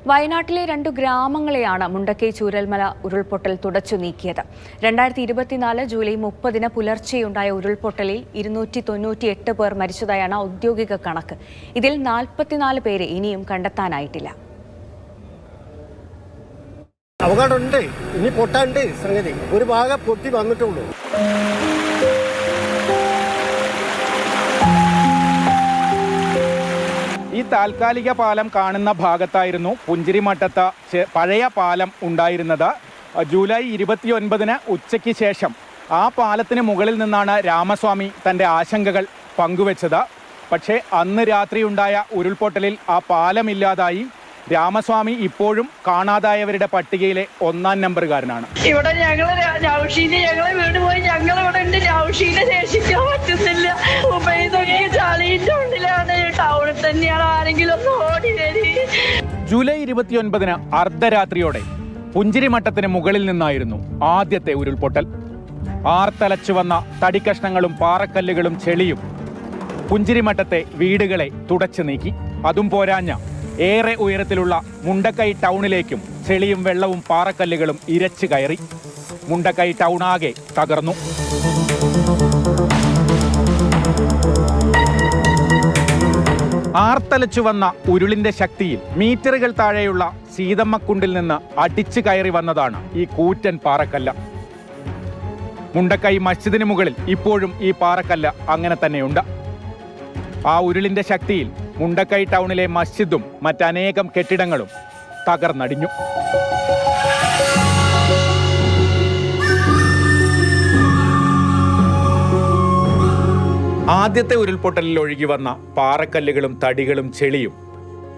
വയനാട്ടിലെ 2 ഗ്രാമങ്ങളെയാണ് മുണ്ടക്കൈ ചൂരൽമല ഉരുൾപൊട്ടൽ തുടച്ചു നീക്കിയത്. 2024 ജൂലൈ 30 പുലർച്ചെയുണ്ടായ ഉരുൾപൊട്ടലിൽ 298 പേർ മരിച്ചതായാണ് ഔദ്യോഗിക കണക്ക്. ഇതിൽ 44 പേരെ ഇനിയും കണ്ടെത്താനായിട്ടില്ല. അപകടമുണ്ട്, ഇനി പൊട്ടാണ്ട് സംഗതി ഒരു ഭാഗം പൊട്ടി വന്നിട്ടുള്ളൂ. ഈ താൽക്കാലിക പാലം കാണുന്ന ഭാഗത്തായിരുന്നു പുഞ്ചിരിമട്ടത്ത് പഴയ പാലം ഉണ്ടായിരുന്നത്. ജൂലൈ 29 ഉച്ചയ്ക്ക് ശേഷം ആ പാലത്തിന് മുകളിൽ നിന്നാണ് രാമസ്വാമി തൻ്റെ ആശങ്കകൾ പങ്കുവച്ചത്. പക്ഷേ അന്ന് രാത്രിയുണ്ടായ ഉരുൾപൊട്ടലിൽ ആ പാലമില്ലാതായി. രാമസ്വാമി ഇപ്പോഴും കാണാതായവരുടെ പട്ടികയിലെ 1ാം നമ്പറുകാരനാണ്. ഇവിടെ ഞങ്ങളെ വീട് പോയി ഞങ്ങളിവിടെ ഉണ്ട്. രാവുഷീനെ രക്ഷിക്കാൻ പറ്റുന്നില്ല. ടൗണിൽ തന്നെയാണ്. ആരെങ്കിലും ഒന്ന് ഓടി വരി. ജൂലൈ 29 അർദ്ധരാത്രിയോടെ പുഞ്ചിരിമട്ടത്തിന് മുകളിൽ നിന്നായിരുന്നു ആദ്യത്തെ ഉരുൾപൊട്ടൽ. ആർത്തലച്ചു വന്ന തടിക്കഷ്ണങ്ങളും പാറക്കല്ലുകളും ചെളിയും പുഞ്ചിരിമട്ടത്തെ വീടുകളെ തുടച്ചു നീക്കി. അതും പോരാഞ്ഞ ഏറെ ഉയരത്തിലുള്ള മുണ്ടക്കൈ ടൗണിലേക്കും ചെളിയും വെള്ളവും പാറക്കല്ലുകളും ഇരച്ചു കയറി. മുണ്ടക്കൈ ടൗണാകെ തകർന്നു. ആർത്തലച്ചു വന്ന ഉരുളിന്റെ ശക്തിയിൽ മീറ്ററുകൾ താഴെയുള്ള സീതമ്മക്കുണ്ടിൽ നിന്ന് അടിച്ചു കയറി വന്നതാണ് ഈ കൂറ്റൻ പാറക്കല്ല്. മുണ്ടക്കൈ മസ്ജിദിന് മുകളിൽ ഇപ്പോഴും ഈ പാറക്കല്ല് അങ്ങനെ തന്നെയുണ്ട്. ആ ഉരുളിന്റെ ശക്തിയിൽ മുണ്ടക്കൈ ടൗണിലെ മസ്ജിദും മറ്റനേകം കെട്ടിടങ്ങളും തകർന്നടിഞ്ഞു. ആദ്യത്തെ ഉരുൾപൊട്ടലിൽ ഒഴുകി വന്ന പാറക്കല്ലുകളും തടികളും ചെളിയും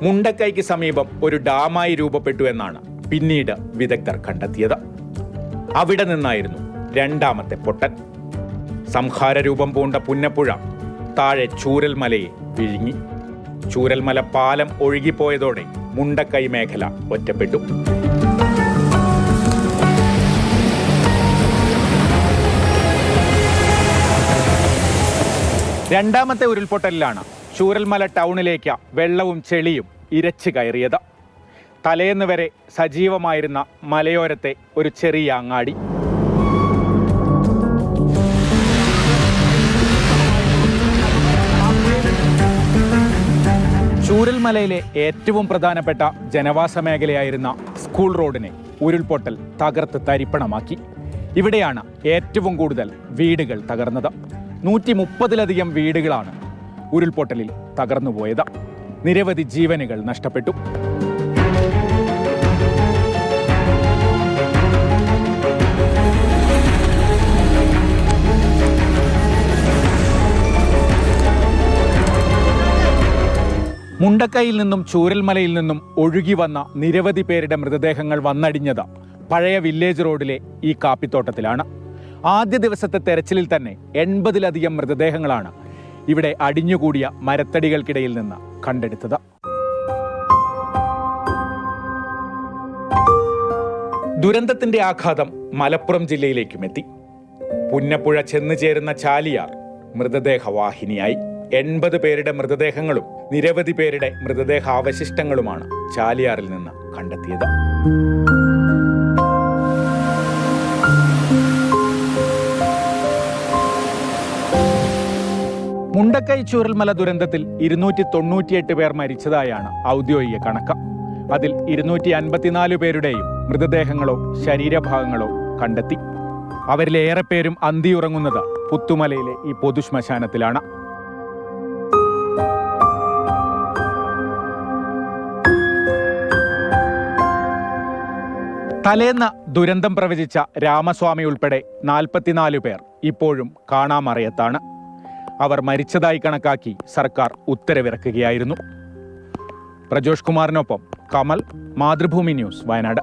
മുണ്ടക്കൈക്ക് സമീപം ഒരു ഡാമായി രൂപപ്പെട്ടു എന്നാണ് പിന്നീട് വിദഗ്ധർ കണ്ടെത്തിയത്. അവിടെ നിന്നായിരുന്നു രണ്ടാമത്തെ പൊട്ടൽ. സംഹാര രൂപം പൂണ്ട പുന്നപ്പുഴ താഴെ ചൂരൽമലയെ വിഴുങ്ങി. ചൂരൽമല പാലം ഒഴുകിപ്പോയതോടെ മുണ്ടക്കൈ മേഖല ഒറ്റപ്പെട്ടു. രണ്ടാമത്തെ ഉരുൾപൊട്ടലിലാണ് ചൂരൽമല ടൗണിലേക്ക് വെള്ളവും ചെളിയും ഇരച്ചു കയറിയത്. തലേന്ന് വരെ സജീവമായിരുന്ന മലയോരത്തെ ഒരു ചെറിയ അങ്ങാടി ചൂരൽമലയിലെ ഏറ്റവും പ്രധാനപ്പെട്ട ജനവാസ മേഖലയായിരുന്ന സ്കൂൾ റോഡിനെ ഉരുൾപൊട്ടൽ തകർത്ത് തരിപ്പണമാക്കി. ഇവിടെയാണ് ഏറ്റവും കൂടുതൽ വീടുകൾ തകർന്നത്. 130-ലധികം വീടുകളാണ് ഉരുൾപൊട്ടലിൽ തകർന്നുപോയത്. നിരവധി ജീവനുകൾ നഷ്ടപ്പെട്ടു. മുണ്ടക്കൈയിൽ നിന്നും ചൂരൽമലയിൽ നിന്നും ഒഴുകി വന്ന നിരവധി പേരുടെ മൃതദേഹങ്ങൾ വന്നടിഞ്ഞത് പഴയ വില്ലേജ് റോഡിലെ ഈ കാപ്പിത്തോട്ടത്തിലാണ്. ആദ്യ ദിവസത്തെ തെരച്ചിലിൽ തന്നെ 80-ലധികം മൃതദേഹങ്ങളാണ് ഇവിടെ അടിഞ്ഞുകൂടിയ മരത്തടികൾക്കിടയിൽ നിന്ന് കണ്ടെടുത്തത്. ദുരന്തത്തിന്റെ ആഘാതം മലപ്പുറം ജില്ലയിലേക്കും എത്തി. പുന്നപ്പുഴ ചെന്നു ചേരുന്ന ചാലിയാർ മൃതദേഹവാഹിനിയായി. 80 പേരുടെ മൃതദേഹങ്ങളും നിരവധി പേരുടെ മൃതദേഹാവശിഷ്ടങ്ങളുമാണ് ചാലിയാറിൽ നിന്ന് കണ്ടെത്തിയത്. മുണ്ടക്കൈ ചൂരൽമല ദുരന്തത്തിൽ 298 പേർ മരിച്ചതായാണ് ഔദ്യോഗിക കണക്ക്. അതിൽ 254 പേരുടെയും മൃതദേഹങ്ങളോ ശരീരഭാഗങ്ങളോ കണ്ടെത്തി. അവരിലേറെ പേരും അന്തിയുറങ്ങുന്നത് പുത്തുമലയിലെ ഈ പൊതുശ്മശാനത്തിലാണ്. തലേന്ന് ദുരന്തം പ്രവചിച്ച രാമസ്വാമി ഉൾപ്പെടെ 44 പേർ ഇപ്പോഴും കാണാമറയത്താണ്. അവർ മരിച്ചതായി കണക്കാക്കി സർക്കാർ ഉത്തരവിറക്കുകയായിരുന്നു. പ്രജോഷ് കുമാറിനൊപ്പം കമൽ, മാതൃഭൂമി ന്യൂസ്, വയനാട്.